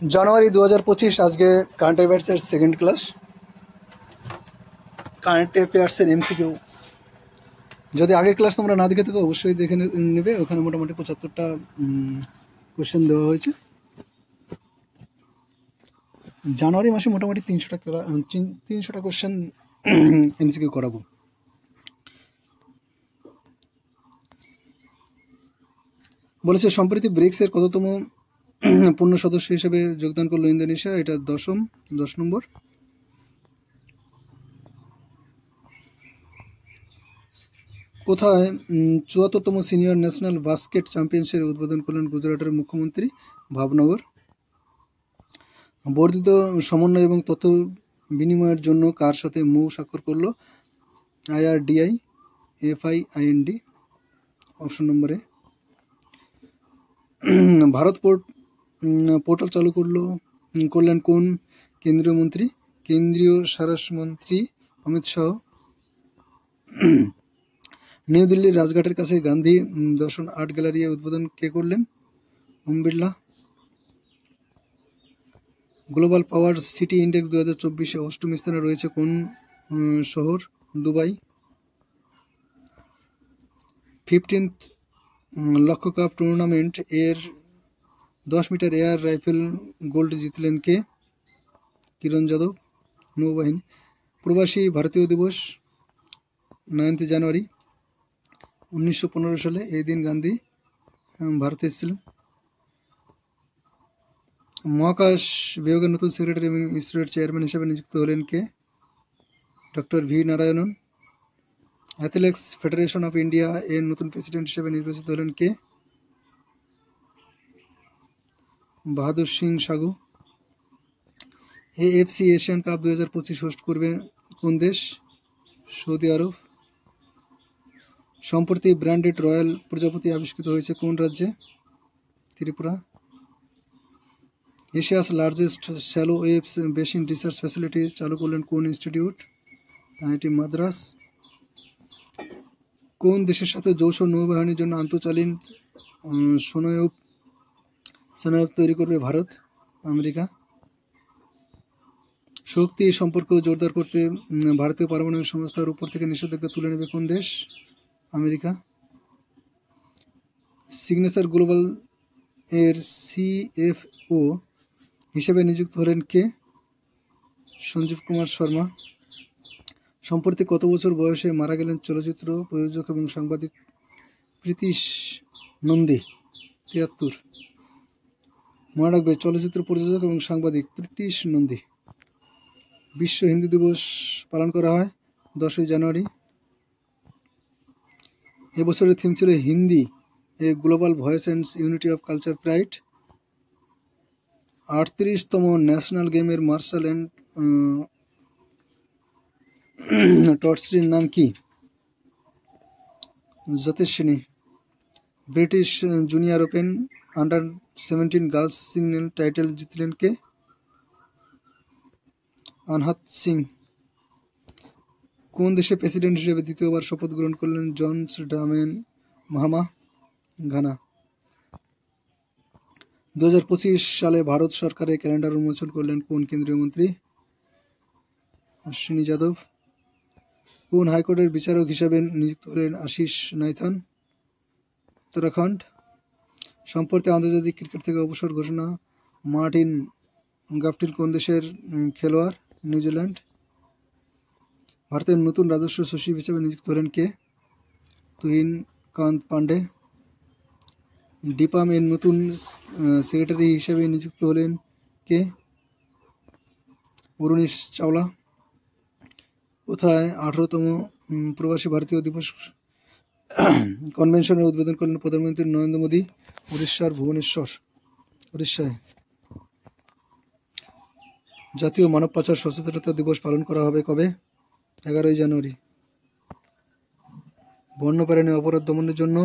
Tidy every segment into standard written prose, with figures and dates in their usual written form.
জানুয়ারি 2025 আজকে কারেন্ট অ্যাফেয়ার্সের second class. Current অ্যাফেয়ার্সের এমসিকিউ যদি আগের ক্লাস তোমরা না দেখে থাকো অবশ্যই দেখে নেবে। ওখানে মোটামুটি 75টা কোশ্চেন দেওয়া হয়েছে। জানুয়ারি মাসে মোটামুটি 300টা কোশ্চেন এমসিকিউ করাবো। বলেছে সম্প্রতি ব্রিক্সের কততম পূর্ণ সদস্য হিসেবে যোগদান করলো ইন্দোনেশিয়া? এটা 10 নম্বর। কোথায় 74তম সিনিয়র ন্যাশনাল বাস্কেট চ্যাম্পিয়নশিপের উদ্বোধন করলেন গুজরাটের মুখ্যমন্ত্রী? ভাবনগর। বর্ধিত সমন্বয় এবং তথ্য বিনিময়ের জন্য কার সাথে মৌ স্বাক্ষর করলো? IRDI FIIND অপশন নম্বরে। ভারত পোর্টাল চালু করলেন কোন কেন্দ্রীয় মন্ত্রী? কেন্দ্রীয় স্বরাষ্ট্রমন্ত্রী অমিত শাহ। নিউ দিল্লির রাজঘাটের কাছে গান্ধী দর্শন আর্ট গ্যালারি উদ্বোধন কে করলেন? Om Birla. Global power city index 2024-এ অষ্টম স্থানে রয়েছে কোন শহর? দুবাই। 15th লক্ষ্য কাপ টুর্নামেন্ট এর 10 মিটার এয়ার রাইফেল গোল্ড জিতলেন কে? কিরণ যাদব, নৌবাহিনী। প্রবাসী ভারতীয় দিবস 9th জানুয়ারি 1915 সালে। এই দিন গান্ধী ভারতে এসেছিলেন। মহাকাশ বিভাগের নতুন সেক্রেটারি এবং ইসরোর চেয়ারম্যান হিসেবে নিযুক্ত হলেন কে? Doctor V Narayanan. Athletics federation of India এর নতুন প্রেসিডেন্ট হিসেবে নির্বাচিত হলেন কে? বাহাদুর সিং সাগু। AFC এশিয়ান কাপ 2025 হোস্ট করবে কোন দেশ? সৌদি আরব। সম্প্রতি ব্র্যান্ডেড রয়্যাল প্রজাপতি আবিষ্কৃত হয়েছে কোন রাজ্যে? Tripura. Asia's largest shallow waves basin research facility চালু করলেন কোন ইনস্টিটিউট? IIT মাদ্রাস। কোন দেশের সাথে যৌথ নৌবাহিনীর জন্য আন্তঃচালীন সেনায়ক তৈরি করবে ভারত? আমেরিকা। শক্তি সম্পর্ক জোরদার করতে ভারতীয় পারমাণবিক সংস্থার উপর থেকে নিষেধাজ্ঞা তুলে নেবে কোন দেশ? আমেরিকা। সিগনেচার গ্লোবাল এর CFO হিসেবে নিযুক্ত হলেন কে? সঞ্জীব কুমার শর্মা। সম্প্রতি কত বছর বয়সে মারা গেলেন চলচ্চিত্র প্রযোজক এবং সাংবাদিক প্রীতিশ নন্দী? 73। মনে রাখবে, চলচ্চিত্র প্রযোজক এবং সাংবাদিক প্রীতিশ নন্দী। বিশ্ব হিন্দি দিবস পালন করা হয় 10ই জানুয়ারি। এবছরের থিম ছিল Hindi a global voice and unity of culture pride. 38তম ন্যাশনাল গেমের মার্শাল অ্যান্ড টর্চরির নাম কি? যতেশিনী। British junior open under girls single title জিতলেন কে? আনহাত সিং। কোন দেশে প্রেসিডেন্ট হিসেবে দ্বিতীয়বার শপথ গ্রহণ করলেন জন ড্রামেন মাহামা? ঘানা। 2025 সালে ভারত সরকারের ক্যালেন্ডার উন্মোচন করলেন কোন কেন্দ্রীয় মন্ত্রী? অশ্বিনী যাদব। কোন হাইকোর্টের বিচারক হিসেবে নিযুক্ত হলেন আশিস নাইথান? উত্তরাখণ্ড। সম্প্রতি আন্তর্জাতিক ক্রিকেট থেকে অবসর ঘোষণা মার্টিন গাপটিল কোন দেশের খেলোয়াড়? নিউজিল্যান্ড। ভারতের নতুন রাজস্ব সচিব হিসেবে নিযুক্ত হলেন কে? তুহিন কান্ত পান্ডে। ডিপাম এর নতুন সেক্রেটারি হিসেবে নিযুক্ত হলেন কে? অরুণীশ চাওলা। কোথায় 18তম প্রবাসী ভারতীয় দিবস কনভেনশনের উদ্বোধন করলেন প্রধানমন্ত্রী নরেন্দ্র মোদী? উড়িষ্যার উড়িষ্যায়। জাতীয় মানব পাচার সচেতনতা দিবস পালন করা হবে কবে? 11ই জানুয়ারি। বন্যপ্রাণী অপরাধ দমনের জন্য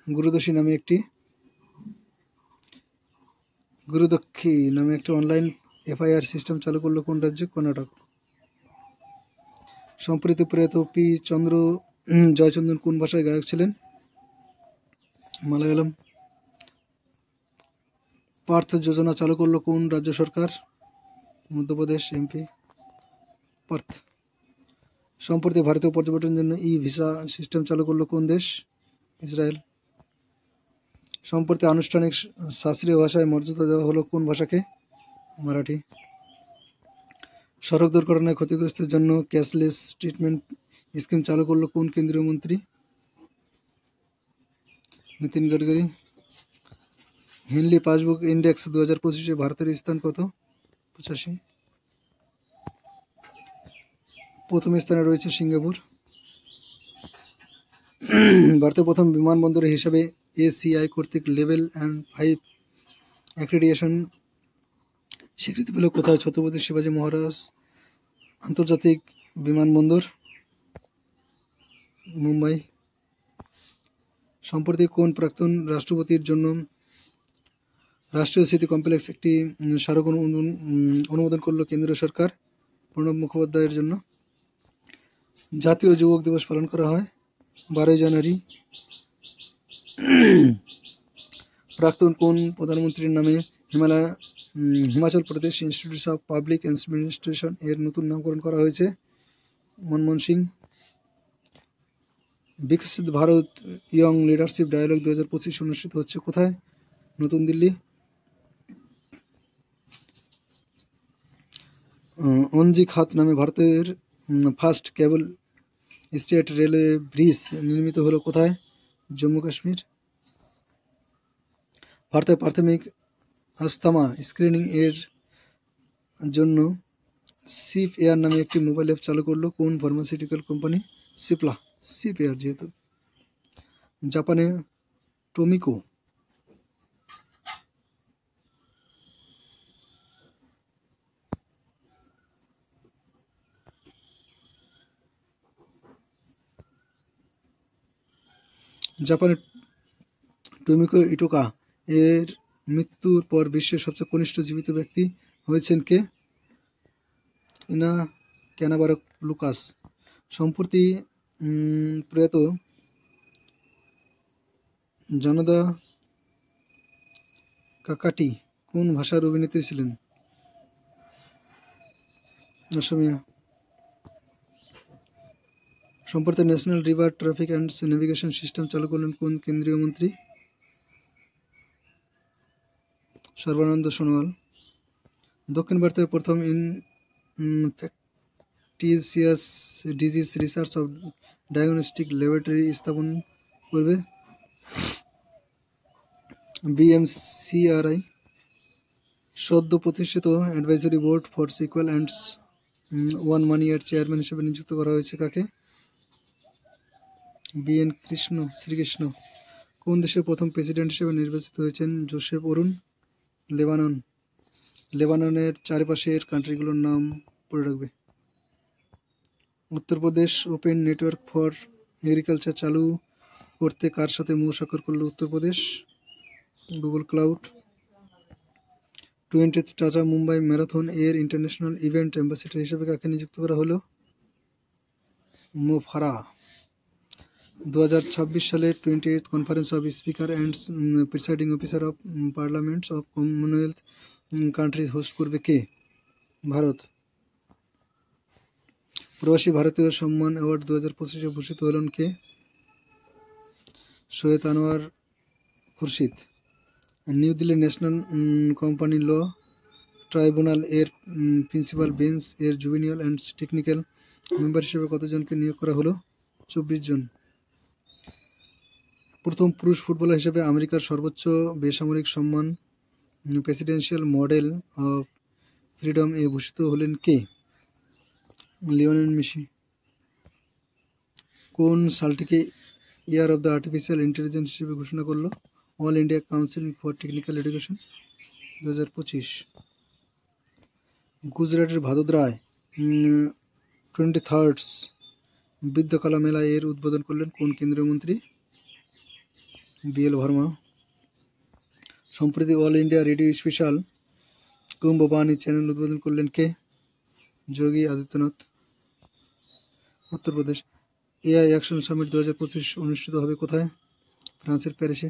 গুরুদক্ষী নামে একটি অনলাইন FIR সিস্টেম চালু করলো কোন রাজ্য? কর্ণাটক। সম্প্রতি প্রয়াত পি চন্দ্র জয়চন্দ্রন কোন ভাষায় গায়ক ছিলেন? মালায়ালাম। পার্থ যোজনা চালু করলো কোন রাজ্য সরকার? মধ্যপ্রদেশ, এমপি। পার্থ। সম্প্রতি ভারতীয় পর্যটনের জন্য ই ভিসা সিস্টেম চালু করলো কোন দেশ? ইসরায়েল। সম্প্রতি আনুষ্ঠানিক শাস্ত্রীয় ভাষায় মর্যাদা দেওয়া হলো কোন ভাষাকে? মারাঠি। সড়ক দুর্ঘটনায় ক্ষতিগ্রস্তের জন্য ক্যাশলেস ট্রিটমেন্ট স্কিম চালু করলো কোন কেন্দ্রীয় মন্ত্রী? Nitin Gadkari. Henley passport index 2025-এ ভারতের স্থান কত? 85। প্রথম স্থানে রয়েছে সিঙ্গাপুর। ভারতের প্রথম বিমানবন্দর হিসাবে এসিআই কর্তৃক লেভেল 5 অ্যাক্রেডিটেশন স্বীকৃতি পেল কোথায়? ছত্রপতি শিবাজী মহারাজ আন্তর্জাতিক বিমানবন্দর, মুম্বাই। সম্প্রতি কোন প্রাক্তন রাষ্ট্রপতির জন্য রাষ্ট্রীয় স্মৃতি কমপ্লেক্স একটি স্মারক অনুমোদন করল কেন্দ্রীয় সরকার? প্রণব মুখোপাধ্যায়ের জন্য। জাতীয় যুবক দিবস পালন করা হয় 12 জানুয়ারি। প্রাক্তন কোন প্রধানমন্ত্রীর নামে Himachal Pradesh institute of public administration এর নতুন নামকরণ করা হয়েছে? মনমোহন সিং। বিকশিত ভারত ইয়ং লিডারশিপ ডায়ালগ 2025 অনুষ্ঠিত হচ্ছে কোথায়? নতুন দিল্লি। অঞ্জি খাত নামে ভারতের ফার্স্ট কেবল স্টেট রেলওয়ে ব্রিজ নির্মিত হলো কোথায়? জম্মু কাশ্মীর। ভারতের প্রাথমিক আস্থামা স্ক্রিনিং এর জন্য সিপ এয়ার নামে একটি মোবাইল অ্যাপ চালু করলো কোন pharmaceutical company? Cipla. Sheep air যেহেতু। জাপানে টোমিকো। জাপানের টোমিকো ইটোকা এর মৃত্যুর পর বিশ্বের সবচেয়ে কনিষ্ঠ জীবিত ব্যক্তি হয়েছেন কে? ইনা ক্যানাবারক লুকাস। সম্প্রতি প্রয়াত জানাদা কাকাটি কোন ভাষার অভিনেত্রী ছিলেন? অসমীয়া। সম্প্রতি national river traffic and navigation system চালু করলেন কোন কেন্দ্রীয় মন্ত্রী? সর্বানন্দ সোনোয়াল। দক্ষিণ ভারতের প্রথম infectious disease research of diagnostic laboratory স্থাপন করবে? বিএমসিআরআই। সদ্য প্রতিষ্ঠিত অ্যাডভাইজরি বোর্ড ফর সিকুয়াল অ্যান্ড 1 মানি এর চেয়ারম্যান হিসেবে নিযুক্ত করা হয়েছে কাকে? বিএন শ্রীকৃষ্ণ। কোন দেশের প্রথম প্রেসিডেন্ট হিসেবে নির্বাচিত হয়েছেন জোসেফ অরুন? লেবানন। লেবাননের চারপাশের কান্ট্রিগুলোর নাম পড়ে রাখবে। Uttar Pradesh open network for agriculture চালু করতে কার সাথে স্বাক্ষর করলো Uttar Pradesh? Google cloud. 20th tata Mumbai marathon এর ইন্টারন্যাশনাল ইভেন্ট অ্যাম্বাসেডর হিসেবে কাকে নিযুক্ত করা হলো? মো ফারাহ। 2026 সালের 28th conference of speaker and presiding officer of parliaments of Commonwealth countries host করবে কে? ভারত। প্রবাসী ভারতীয় সম্মান অ্যাওয়ার্ড 2025-এ ভূষিত হলেন কে? Syed Anwar Khurshid. New Delhi national company law tribunal এর প্রিন্সিপাল বেঞ্চ এর জুভেনিয়াল অ্যান্ড টেকনিক্যাল মেম্বার হিসেবে কতজনকে নিয়োগ করা হলো? 24 জন। প্রথম পুরুষ ফুটবলার হিসেবে আমেরিকার সর্বোচ্চ বেসামরিক সম্মান প্রেসিডেন্সিয়াল মডেল অফ ফ্রিডম এ ভূষিত হলেন কে? Lionel Messi. কোন সালটিকে year of the artificial intelligence হিসেবে ঘোষণা করলো all India council for technical education? 2025। গুজরাটের ভাদোদরায় 23rd বৃদ্ধকলা মেলা এর উদ্বোধন করলেন কোন কেন্দ্রীয় মন্ত্রী? বিএল ভার্মা। সম্প্রতি all India radio special Kumbh Vani channel উদ্বোধন করলেন কে? Yogi Adityanath. Uttar Pradesh AI action summit 2025 অনুষ্ঠিত হবে কোথায়? ফ্রান্সের প্যারিসে।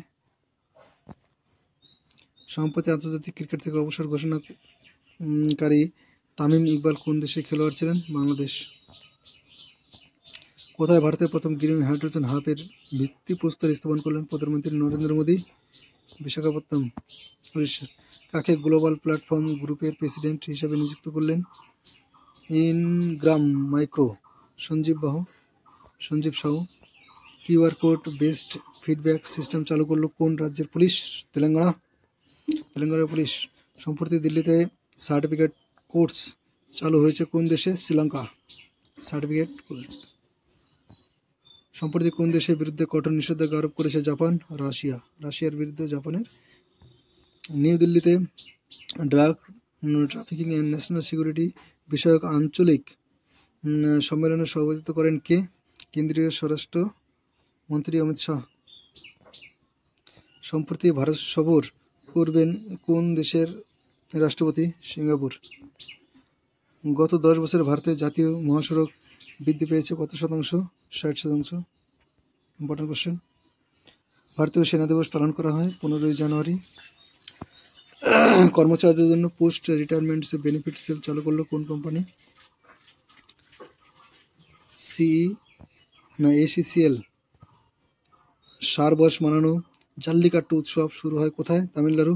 সম্প্রতি আন্তর্জাতিক ক্রিকেট থেকে অবসর ঘোষণাকারী তামিম ইকবাল কোন দেশের খেলোয়াড় ছিলেন? বাংলাদেশ। কোথায় ভারতের প্রথম গ্রিন হাইড্রোজেন হাবের ভিত্তিপ্রস্তর স্থাপন করলেন প্রধানমন্ত্রী নরেন্দ্র মোদী? বিশাখাপত্তনম, উড়িষ্যা। কাকে গ্লোবাল প্ল্যাটফর্ম গ্রুপের প্রেসিডেন্ট হিসেবে নিযুক্ত করলেন? Ingram Micro Sanjeev Sahu. QR code based feedback system চালু করলো কোন রাজ্যের পুলিশ? তেলেঙ্গানা পুলিশ। সম্প্রতি দিল্লিতে সার্টিফিকেট কোর্স চালু হয়েছে কোন দেশে? শ্রীলঙ্কা। Certificate course. সম্প্রতি কোন দেশের বিরুদ্ধে কঠোর নিষেধাজ্ঞা আরোপ করেছে জাপান? রাশিয়ার বিরুদ্ধে জাপানের। নিউ দিল্লিতে drug trafficking and national security বিষয়ক আঞ্চলিক সম্মেলনে সভাপতিত্ব করেন কে? কেন্দ্রীয় স্বরাষ্ট্র মন্ত্রী অমিত শাহ। সম্প্রতি ভারত সফর করবেন কোন দেশের রাষ্ট্রপতি? সিঙ্গাপুর। গত 10 বছরে ভারতের জাতীয় মহাসড়ক বৃদ্ধি পেয়েছে কত শতাংশ? 60%। Important question. ভারতীয় সেনা দিবস পালন করা হয় 15ই জানুয়ারি। কর্মচারীদের জন্য পোস্ট রিটায়ারমেন্ট বেনিফিট সেল চালু করলো কোন কোম্পানি? ACCL। সার বয়স মানানো জাল্লিকাট্টু উৎসব শুরু হয় কোথায়? তামিলনাড়ু।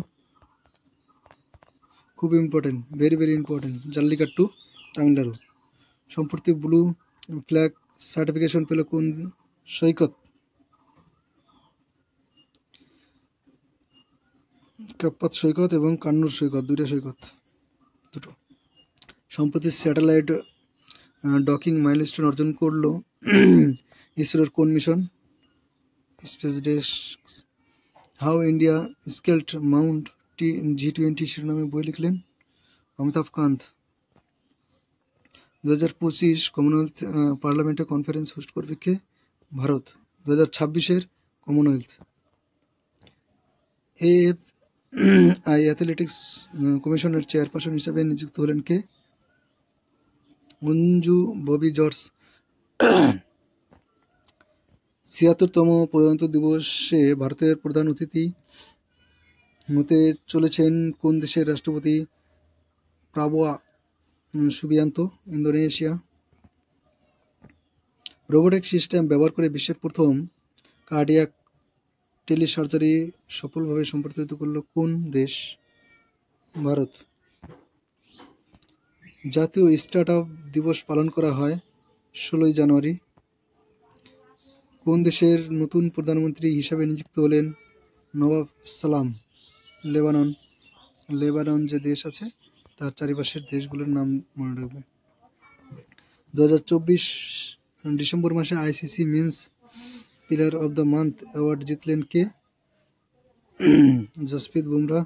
খুব important, very important, jallikattu Tamil Nadu. সম্প্রতি ব্লু ফ্ল্যাগ সার্টিফিকেশন পেল কোন সৈকত? কাপ্পাত সৈকত এবং কান্নুর সৈকত, দুটো সৈকত। সম্প্রতি স্যাটেলাইট ডকিং মাইলস্টোন অর্জন করলো ইসরোর কোন mission? Space desk. How India skilled Mount G20 শিরোনামে বই লিখলেন অমিতাভ কান্ত। 2025 কমনওয়েলথ পার্লামেন্টে কনফারেন্স হোস্ট করবে কে? ভারত। 2026 কমনওয়েলথ। AFI অ্যাথলেটিক্স কমিশনের চেয়ারপারসন হিসেবে নিযুক্ত হলেন কে? অঞ্জু ববি জর্জ। 76তম প্রজাতন্ত্র দিবসে ভারতের প্রধান অতিথি হতে চলেছেন কোন দেশের রাষ্ট্রপতি? প্রাবোয়া সুবিয়ান্তো, ইন্দোনেশিয়া। রোবোটিক সিস্টেম ব্যবহার করে বিশ্বের প্রথম কার্ডিয়াক টেলিসার্জারি সফলভাবে সম্পাদিত করলো কোন দেশ? ভারত। জাতীয় স্টার্টআপ দিবস পালন করা হয় 16ই জানুয়ারি। কোন দেশের নতুন প্রধানমন্ত্রী হিসাবে নিযুক্ত হলেন নবাব সালাম? লেবানন যে দেশ আছে তার চারিপাশের দেশগুলোর নাম মনে রাখবে। 2024 ডিসেম্বর মাসে ICC men's player of the month award জিতলেন কে? জসপ্রীত বুমরাহ।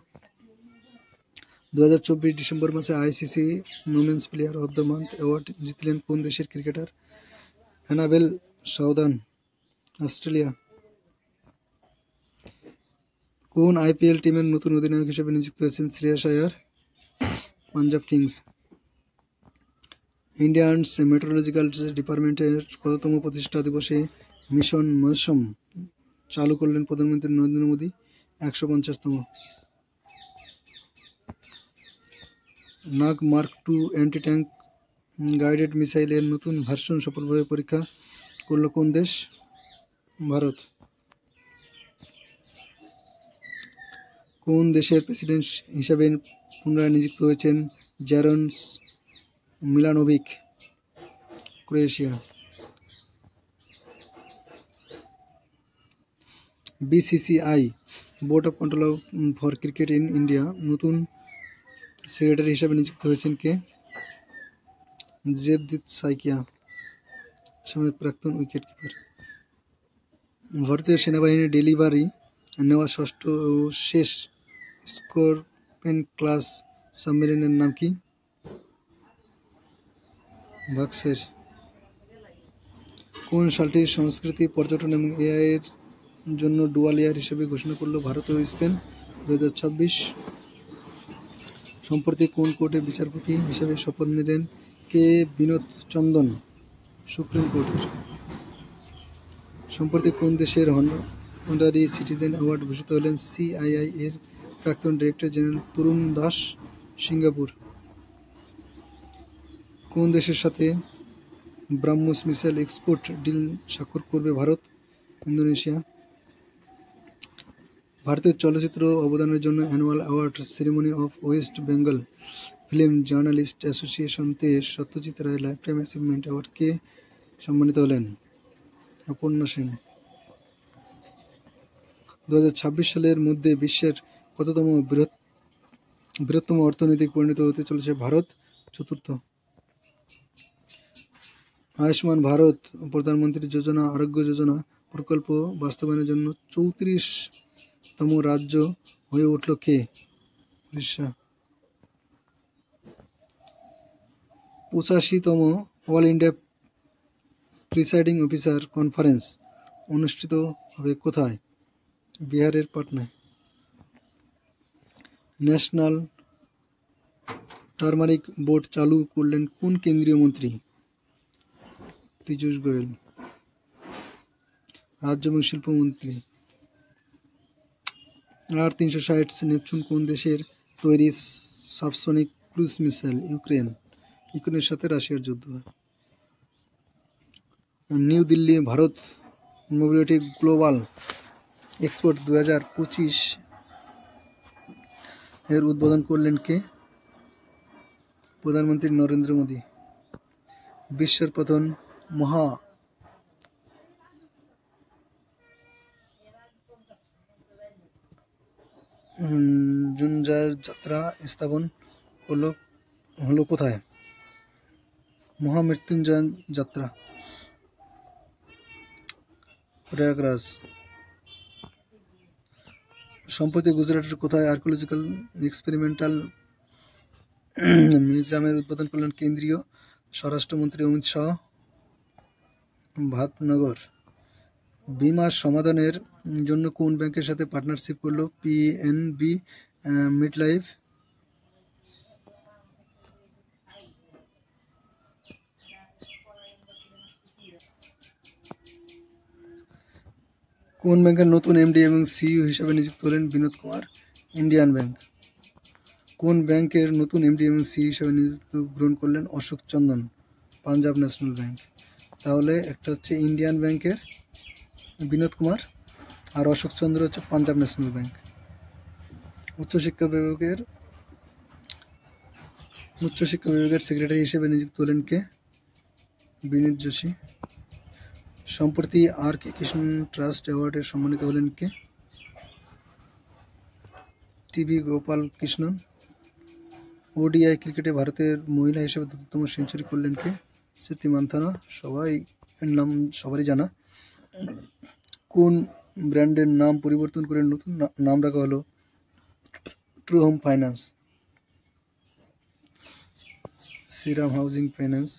2024 ডিসেম্বর মাসে ICC women's player of the month award জিতলেন কোন দেশের ক্রিকেটার? Annabel Sutherland, Australia. কোন IPL টিমের নতুন অধিনায়ক হিসেবে নিযুক্ত হয়েছেন Shreyas Iyer? Punjab Kings. Indian meteorological ডিপার্টমেন্টের কততম প্রতিষ্ঠা দিবসে মিশন মৌসুম চালু করলেন প্রধানমন্ত্রী নরেন্দ্র মোদী? 150তম। Nag mark 2 anti tank guided মিসাইলের নতুন ভার্সন সফলভাবে পরীক্ষা করল কোন দেশ? ভারত। কোন দেশের প্রেসিডেন্ট হিসাবে পুনরায় নিযুক্ত হয়েছেন Zoran Milanovic? Croatia. BCCI board of control for cricket in India নতুন সেক্রেটারি হিসাবে নিযুক্ত হয়েছেন কে? জেবদীপ সাইকিয়া, সময়ের প্রাক্তন উইকেট কিপার। ভারতীয় সেনাবাহিনীর ডেলিভারি নেওয়া ষষ্ঠ ও শেষ স্করপেন ক্লাস সাবমেরিনের নাম কি? বাক্সের। কোন সালটি সংস্কৃতি, পর্যটন এবং AI এর জন্য ডুয়াল ইয়ার হিসেবে ঘোষণা করলো ভারত ও স্পেন? 2026। সম্প্রতি কোন কোর্টে বিচারপতি হিসেবে শপথ নিলেন কে? বিনোদ চন্দন, সুপ্রিম কোর্টের। সম্প্রতি কোন দেশের অনারারি সিটিজেন অ্যাওয়ার্ড ভূষিত হলেন CII এর প্রাক্তন ডিরেক্টর জেনারেল তরুণ দাস, সিঙ্গাপুর। কোন দেশের সাথে ব্রাহ্মস মিসাইল এক্সপোর্ট ডিল স্বাক্ষর করবে ভারত? ইন্দোনেশিয়া। ভারতের চলচ্চিত্র অবদানের জন্য annual award ceremony of west Bengal film journalist অ্যাসোসিয়েশনতে Satyajit Ray lifetime achievement award কে সম্মানিত হলেন? অপর্ণা সেন। 2026 সালের মধ্যে বিশ্বের কততম বৃহত্তম অর্থনীতি পরিণত হতে চলেছে ভারত? চতুর্থ। আয়ুষ্মান ভারত প্রধানমন্ত্রী যোজনা আরোগ্য যোজনা প্রকল্প বাস্তবায়নের জন্য 34তম রাজ্য হয়ে উঠল কে? উড়িষ্যা। 85তম all India presiding officer conference অনুষ্ঠিত হবে কোথায়? বিহারের পাটনায়। ন্যাশনাল টার্মারিক বোর্ড চালু করলেন কোন কেন্দ্রীয় মন্ত্রী? পীযূষ গোয়েল। রাজ্য এবং শিল্পমন্ত্রী। আর-360 নেপচুন কোন দেশের তৈরি সাবসনিক ক্রুজ মিসাইল? ইউক্রেনের সাথে রাশিয়ার যুদ্ধ হয়। New Delhi Bharat mobility global export 2025 এর উদ্বোধন করলেন কে? প্রধানমন্ত্রী নরেন্দ্র মোদী। বিশ্বের প্রথম মহাজুঞ্জার যাত্রা স্থাপন হলো কোথায়? মহামৃত্যুঞ্জয় যাত্রা প্রয়াগরাজ। সম্প্রতি গুজরাটের কোথায় আর্কিওলজিক্যাল এক্সপেরিমেন্টাল মিউজিয়ামের উদ্বোধন করলেন কেন্দ্রীয় স্বরাষ্ট্রমন্ত্রী অমিত শাহ? ভাতনগর। বীমা সমাধানের জন্য কোন ব্যাংকের সাথে পার্টনারশিপ করলো পিএনবি মিডলাইফ? কোন ব্যাংকের নতুন এমডি এবং সিইও হিসেবে নিযুক্ত হলেন বিনোদ কুমার? Indian bank. কোন ব্যাংকের নতুন এমডি এবং সিইও হিসেবে নিযুক্ত গ্রহণ করলেন অশোক চন্দন? Punjab national bank. তাহলে একটা হচ্ছে ইন্ডিয়ান ব্যাংকের বিনোদ কুমার আর অশোক চন্দ্র হচ্ছে পাঞ্জাব ন্যাশনাল ব্যাংক। উচ্চশিক্ষা বিভাগের সেক্রেটারি হিসেবে নিযুক্ত হলেন কে? বিনীত যোশী। সম্প্রতি আর কে কৃষ্ণ ট্রাস্ট অ্যাওয়ার্ডে সম্মানিত হলেন কে? টিভি গোপাল কৃষ্ণন। ওডিআই ক্রিকেটে ভারতের মহিলা হিসেবে দ্রুততম সেঞ্চুরি করলেন কে? স্মৃতি মান্ধানা। নাম সবারই জানা। কোন ব্র্যান্ডের নাম পরিবর্তন করে নতুন নাম রাখা হলো true home finance? Shriram housing finance.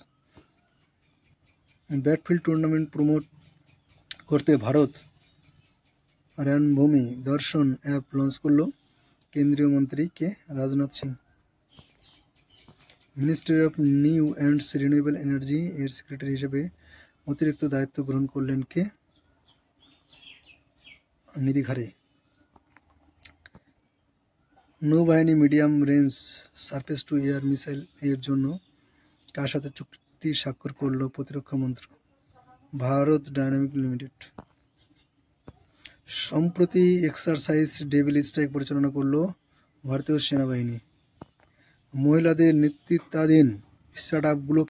Battlefield tournament promote করতে ভারত রণভূমি দর্শন অ্যাপ লঞ্চ করলো কেন্দ্রীয় মন্ত্রী কে? Rajnath Singh. Ministry of new and renewable energy এর সেক্রেটারি হিসেবে অতিরিক্ত দায়িত্ব গ্রহণ করলেন কে? নিধি খারে। নৌবাহিনী medium range surface to air missile এর জন্য কার সাথে চুক্তি স্বাক্ষর করলো প্রতিরক্ষা মন্ত্রক? Bharat dynamic limited. সম্প্রতি এক্সারসাইজ ডেভিল স্ট্রাইক পরিচালনা করলো ভারতীয় সেনাবাহিনী। মহিলাদের নেতৃত্বাধীন স্টার্টআপগুলো